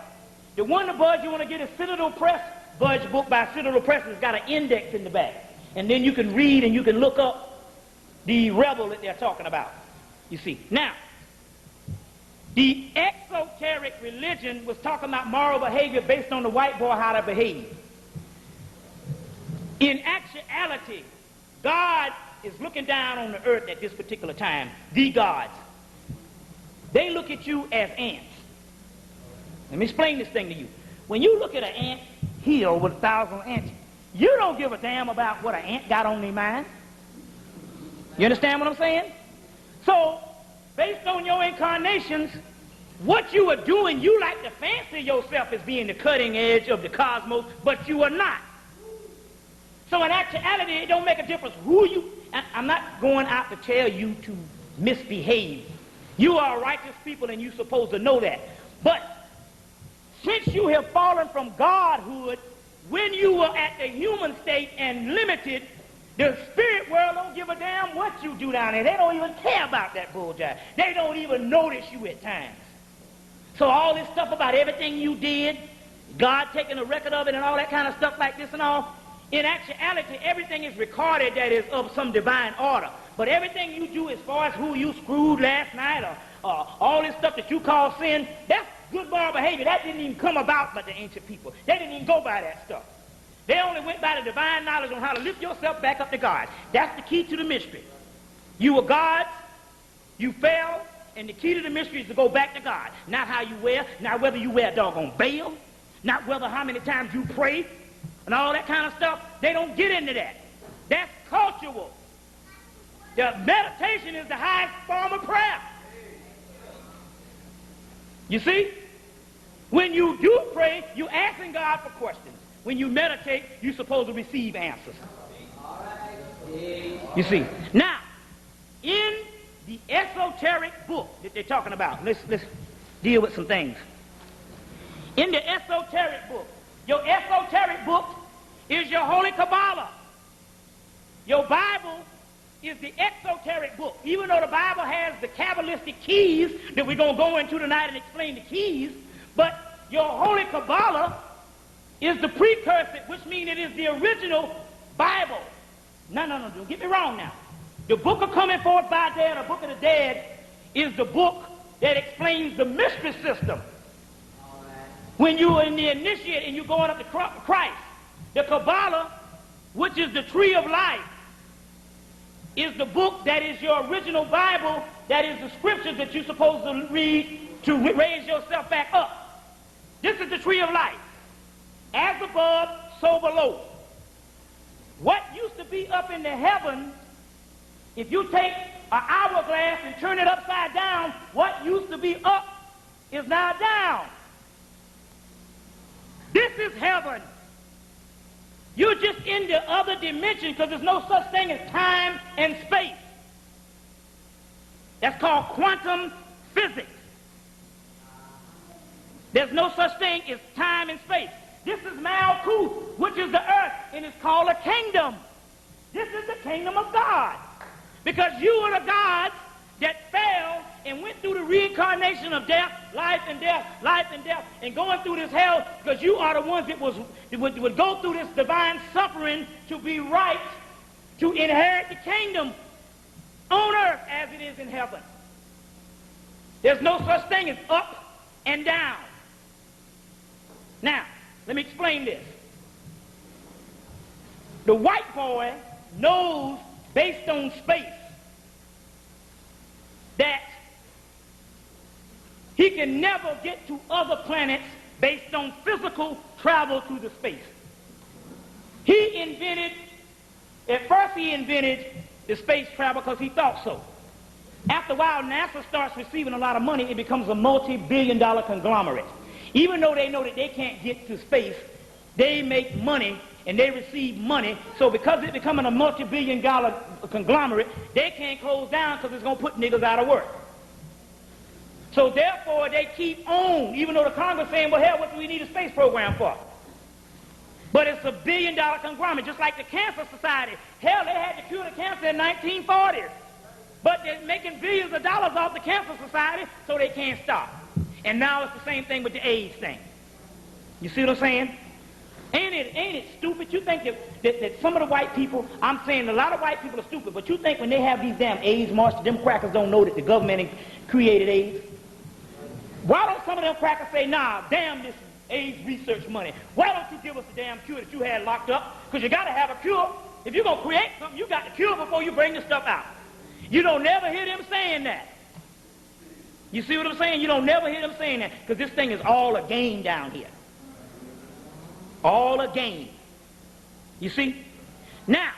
The one the Budge you want to get is Citadel Press. Budge's book by Citadel Press has got an index in the back. And then you can read and you can look up the rebel that they're talking about. You see. Now, the exoteric religion was talking about moral behavior based on the white boy, how to behave. In actuality, God is looking down on the earth at this particular time. The gods. They look at you as ants. Let me explain this thing to you. When you look at an ant hill with 1,000 ants, you don't give a damn about what an ant got on their mind. You understand what I'm saying? So, based on your incarnations, what you are doing, you like to fancy yourself as being the cutting edge of the cosmos, but you are not. So in actuality, it don't make a difference who you... I'm not going out to tell you to misbehave. You are righteous people and you're supposed to know that. But since you have fallen from godhood, when you were at the human state and limited, the spirit world don't give a damn what you do down there. They don't even care about that bulljive. They don't even notice you at times. So all this stuff about everything you did, God taking a record of it and all that kind of stuff like this and all, in actuality, everything is recorded that is of some divine order. But everything you do as far as who you screwed last night or all this stuff that you call sin, that's good moral behavior. That didn't even come about by the ancient people. They didn't even go by that stuff. They only went by the divine knowledge on how to lift yourself back up to God. That's the key to the mystery. You were gods, you fell, and the key to the mystery is to go back to God. Not how you wear, not whether you wear a doggone veil, not whether how many times you pray, and all that kind of stuff. They don't get into that. That's cultural. The meditation is the highest form of prayer. You see? When you do pray, you're asking God for questions. When you meditate, you're supposed to receive answers. You see? Now, in the esoteric book that they're talking about, let's deal with some things. In the esoteric book, your esoteric book is your holy Kabbalah. Your Bible is the exoteric book. Even though the Bible has the Kabbalistic keys that we're going to go into tonight and explain the keys, but your holy Kabbalah is the precursor, which means it is the original Bible. No, don't get me wrong now. The book of Coming Forth by Day, the book of the dead, is the book that explains the mystery system. When you are in the initiate and you're going up to Christ, the Kabbalah, which is the tree of life, is the book that is your original Bible, that is the scriptures that you're supposed to read to raise yourself back up. This is the tree of life. As above, so below. What used to be up in the heavens, if you take an hourglass and turn it upside down, what used to be up is now down. This is heaven. You're just in the other dimension because there's no such thing as time and space. That's called quantum physics. There's no such thing as time and space. This is Malkuth, which is the earth, and it's called a kingdom. This is the kingdom of God. Because you are the gods that fell and went through the reincarnation of death, life and death, and going through this hell because you are the ones that would go through this divine suffering to be right, to inherit the kingdom. on earth as it is in heaven. There's no such thing as up and down. Now, let me explain this. The white boy knows, based on space, that he can never get to other planets based on physical travel through the space. At first he invented the space travel because he thought so. After a while, NASA starts receiving a lot of money. It becomes a multi-billion-dollar conglomerate. Even though they know that they can't get to space, they make money and they receive money. So because it's becoming a multi-billion-dollar conglomerate, they can't close down because it's going to put niggas out of work. So therefore, they keep on, even though the Congress is saying, well, hell, what do we need a space program for? But it's a billion-dollar conglomerate, just like the Cancer Society. Hell, they had to cure the cancer in 1940s. But they're making billions of dollars off the Cancer Society, so they can't stop. And now it's the same thing with the AIDS thing. You see what I'm saying? Ain't it stupid? You think that some of the white people, I'm saying a lot of white people are stupid, but you think when they have these damn AIDS marches, them crackers don't know that the government created AIDS? Why don't some of them crackers say, nah, damn this AIDS research money. Why don't you give us the damn cure that you had locked up? Because you got to have a cure. If you're going to create something, you got to cure before you bring the stuff out. You don't never hear them saying that. You see what I'm saying? You don't never hear them saying that because this thing is all a game down here. All a game. You see? Now,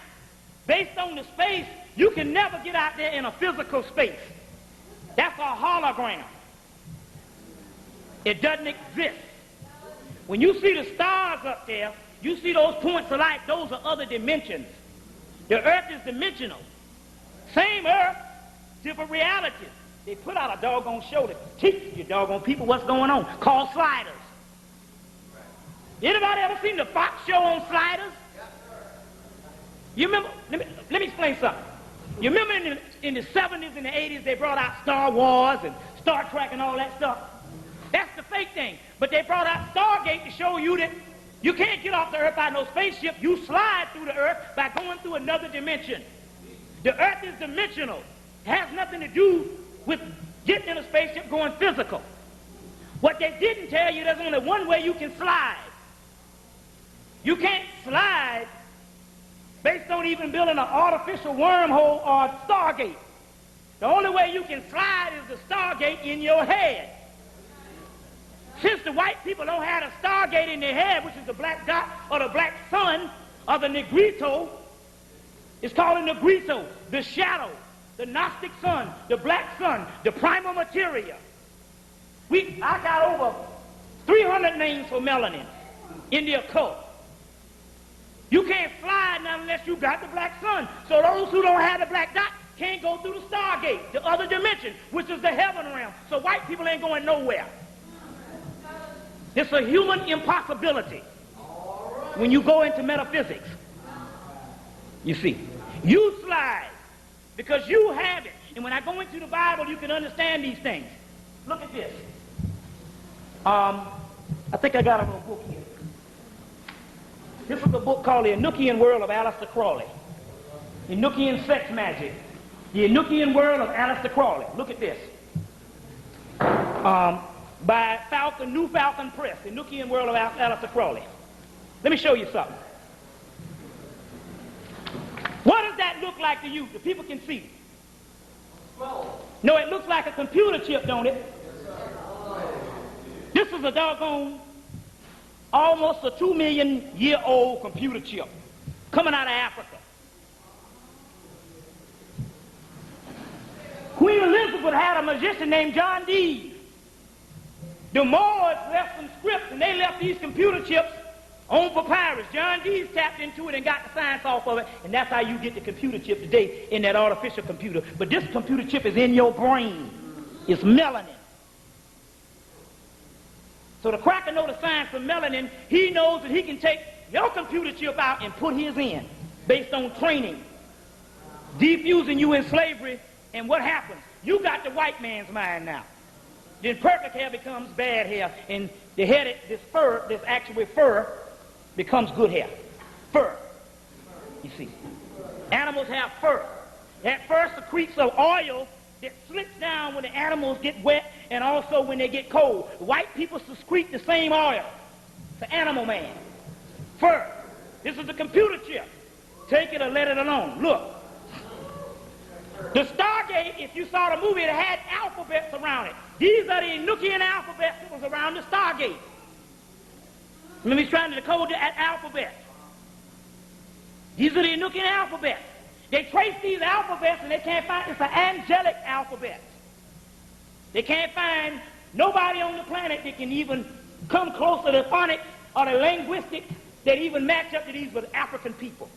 based on the space, you can never get out there in a physical space. That's a hologram. It doesn't exist. When you see the stars up there, you see those points of light, those are other dimensions. The earth is dimensional. Same earth, different realities. They put out a doggone show to teach you doggone people what's going on, called Sliders. Anybody ever seen the Fox show on Sliders? You remember, let me explain something. You remember in the 70s and the 80s, they brought out Star Wars and Star Trek and all that stuff? That's the fake thing. But they brought out Stargate to show you that you can't get off the earth by no spaceship. You slide through the earth by going through another dimension. The earth is dimensional. It has nothing to do with getting in a spaceship going physical. What they didn't tell you, there's only one way you can slide. You can't slide based on even building an artificial wormhole or Stargate. The only way you can slide is the Stargate in your head. Since the white people don't have a Stargate in their head, which is the black dot or the black sun or the negrito, it's called a negrito, the shadow, the Gnostic sun, the black sun, the primal materia. I got over 300 names for melanin in the occult. You can't slide now unless you got the black sun. So those who don't have the black dot can't go through the Stargate, the other dimension, which is the heaven realm. So white people ain't going nowhere. It's a human impossibility when you go into metaphysics. You see, you slide because you have it. And when I go into the Bible, you can understand these things. Look at this. I think I got a little book here. This is a book called The Enochian World of Aleister Crowley. Enochian Sex Magic. The Enochian World of Aleister Crowley. Look at this. By New Falcon Press, The Enochian World of Aleister Crowley. Let me show you something. What does that look like to you? The people can see. No, it looks like a computer chip, don't it? This is a doggone, almost a 2 million year old computer chip coming out of Africa. Queen Elizabeth had a magician named John Dee. The Moors left some scripts and they left these computer chips on papyrus. John Dee's tapped into it and got the science off of it, and that's how you get the computer chip today in that artificial computer. But this computer chip is in your brain. It's melanin. So the cracker knows the science of melanin. He knows that he can take your computer chip out and put his in based on training, defusing you in slavery, and what happens? You got the white man's mind now. Then perfect hair becomes bad hair, and the hair, this fur, this actual fur, becomes good hair. Fur. You see. Animals have fur. At first, secretes of oil that slips down when the animals get wet and also when they get cold. White people secrete the same oil. It's an animal man. First, this is the computer chip. Take it or let it alone. Look. The Stargate, if you saw the movie, it had alphabets around it. These are the Enochian alphabets that was around the Stargate. Let me try to decode that alphabet. These are the Enochian alphabets. They trace these alphabets and they can't find, it's an angelic alphabet. They can't find nobody on the planet that can even come close to the phonics or the linguistics that even match up to these with African people.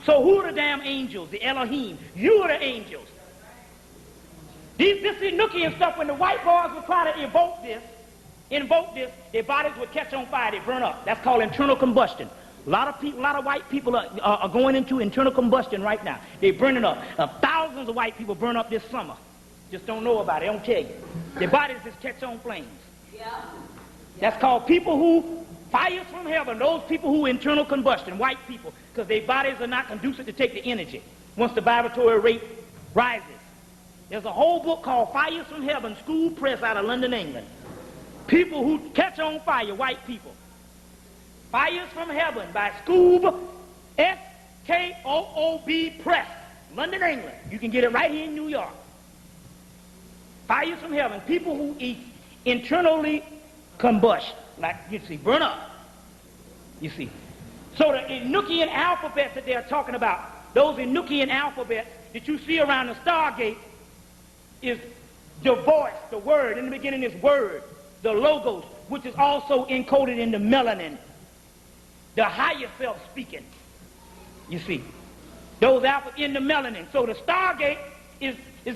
So who are the damn angels, the Elohim? You are the angels. This Enochian stuff, when the white boys would try to invoke this, their bodies would catch on fire, they burn up. That's called internal combustion. A lot of white people are going into internal combustion right now. They're burning up. Thousands of white people burn up this summer. Just don't know about it. They don't tell you. Their bodies just catch on flames. Yeah. That's called people who fires from heaven. Those people who internal combustion, white people, because their bodies are not conducive to take the energy once the vibratory rate rises. There's a whole book called Fires from Heaven, school press out of London, England. People who catch on fire, white people. Fires from Heaven by Scoob, S-K-O-O-B Press, London, England. You can get it right here in New York. Fires from Heaven, people who internally combust, like you see, burn up. You see. So the Enochian alphabets that they're talking about, those Enochian alphabets that you see around the Stargate is the voice, the word. In the beginning is word, the logos, which is also encoded in the melanin. The higher self speaking, you see. Those alpha in the melanin. So the Stargate is the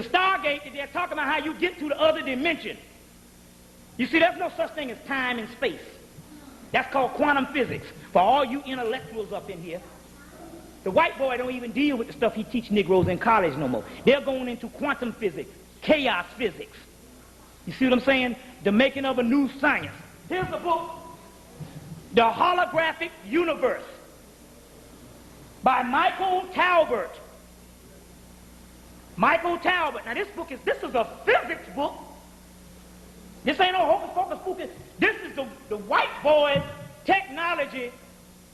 Stargate that they're talking about how you get to the other dimension. You see, there's no such thing as time and space. That's called quantum physics. For all you intellectuals up in here, the white boy don't even deal with the stuff he teach Negroes in college no more. They're going into quantum physics, chaos physics. You see what I'm saying? The making of a new science. Here's the book. The Holographic Universe by Michael Talbot. Michael Talbot. Now this is a physics book. This ain't no hocus pocus focus. This is the white boy technology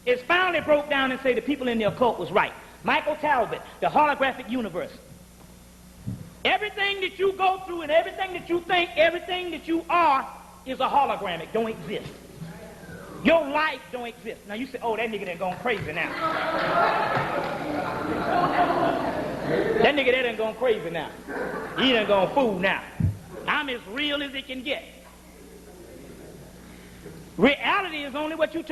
is finally broke down and say the people in the occult was right. Michael Talbot, The Holographic Universe. Everything that you go through and everything that you think, everything that you are is a hologram. It don't exist. Your life don't exist. Now you say, oh, that nigga done gone crazy now. That nigga that done gone crazy now. He done gone fool now. I'm as real as it can get. Reality is only what you told.